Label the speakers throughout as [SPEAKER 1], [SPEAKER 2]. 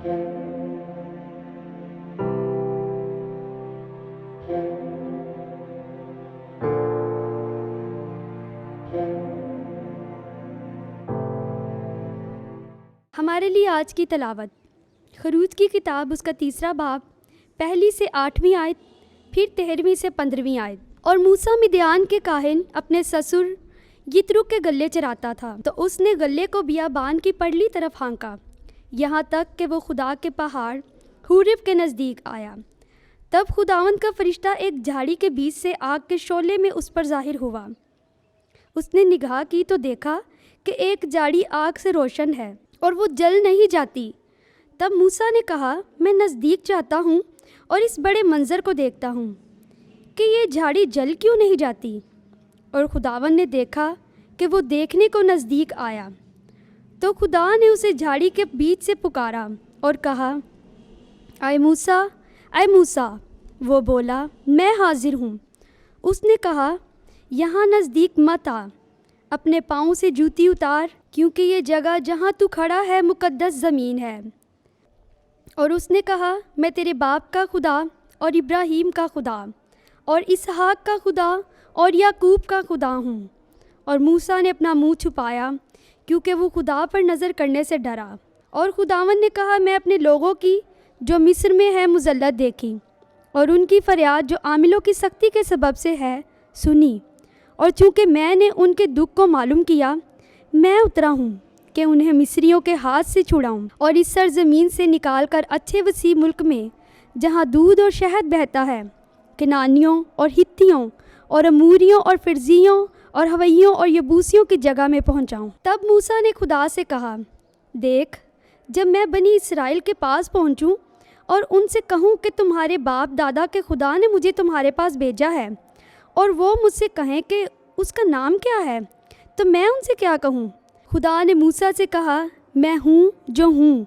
[SPEAKER 1] ہمارے لیے آج کی تلاوت خروج کی کتاب، اس کا 3 باب، 1 سے 8 آیت، پھر 13 سے 15 آیت۔ اور موسیٰ مدیان کے کاہن اپنے سسر یترو کے گلے چراتا تھا، تو اس نے گلے کو بیابان کی پرلی طرف ہانکا، یہاں تک کہ وہ خدا کے پہاڑ حورب کے نزدیک آیا۔ تب خداوند کا فرشتہ ایک جھاڑی کے بیچ سے آگ کے شعلے میں اس پر ظاہر ہوا۔ اس نے نگاہ کی تو دیکھا کہ ایک جھاڑی آگ سے روشن ہے اور وہ جل نہیں جاتی۔ تب موسیٰ نے کہا، میں نزدیک جاتا ہوں اور اس بڑے منظر کو دیکھتا ہوں کہ یہ جھاڑی جل کیوں نہیں جاتی۔ اور خداوند نے دیکھا کہ وہ دیکھنے کو نزدیک آیا، تو خدا نے اسے جھاڑی کے بیچ سے پکارا اور کہا، اے موسیٰ، اے موسیٰ۔ وہ بولا، میں حاضر ہوں۔ اس نے کہا، یہاں نزدیک مت آ، اپنے پاؤں سے جوتی اتار، کیونکہ یہ جگہ جہاں تو کھڑا ہے مقدس زمین ہے۔ اور اس نے کہا، میں تیرے باپ کا خدا اور ابراہیم کا خدا اور اسحاق کا خدا اور یعقوب کا خدا ہوں۔ اور موسیٰ نے اپنا منہ چھپایا، کیونکہ وہ خدا پر نظر کرنے سے ڈرا۔ اور خداوند نے کہا، میں اپنے لوگوں کی جو مصر میں ہے مذلت دیکھی، اور ان کی فریاد جو عاملوں کی سختی کے سبب سے ہے سنی۔ اور چونکہ میں نے ان کے دکھ کو معلوم کیا، میں اترا ہوں کہ انہیں مصریوں کے ہاتھ سے چھڑاؤں اور اس سرزمین سے نکال کر اچھے وسیع ملک میں، جہاں دودھ اور شہد بہتا ہے، کنانیوں اور ہتھیوں اور اموریوں اور فرزیوں اور ہویوں اور یبوسیوں کی جگہ میں پہنچاؤں۔ تب موسیٰ نے خدا سے کہا، دیکھ، جب میں بنی اسرائیل کے پاس پہنچوں اور ان سے کہوں کہ تمہارے باپ دادا کے خدا نے مجھے تمہارے پاس بھیجا ہے، اور وہ مجھ سے کہیں کہ اس کا نام کیا ہے، تو میں ان سے کیا کہوں؟ خدا نے موسیٰ سے کہا، میں ہوں جو ہوں۔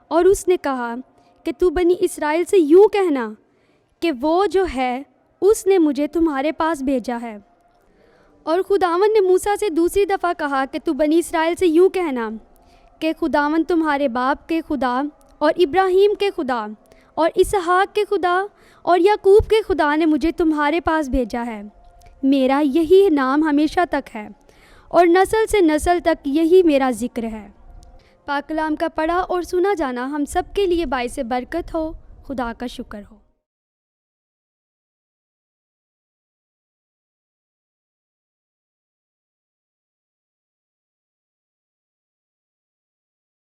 [SPEAKER 1] اور اس نے کہا کہ تو بنی اسرائیل سے یوں کہنا کہ وہ جو ہے اس نے مجھے تمہارے پاس بھیجا ہے۔ اور خداوند نے موسیٰ سے دوسری دفعہ کہا کہ تو بنی اسرائیل سے یوں کہنا کہ خداوند تمہارے باپ کے خدا اور ابراہیم کے خدا اور اسحاق کے خدا اور یعقوب کے خدا نے مجھے تمہارے پاس بھیجا ہے۔ میرا یہی نام ہمیشہ تک ہے، اور نسل سے نسل تک یہی میرا ذکر ہے۔ پاک کلام کا پڑھا اور سنا جانا ہم سب کے لیے باعث برکت ہو۔ خدا کا شکر ہو۔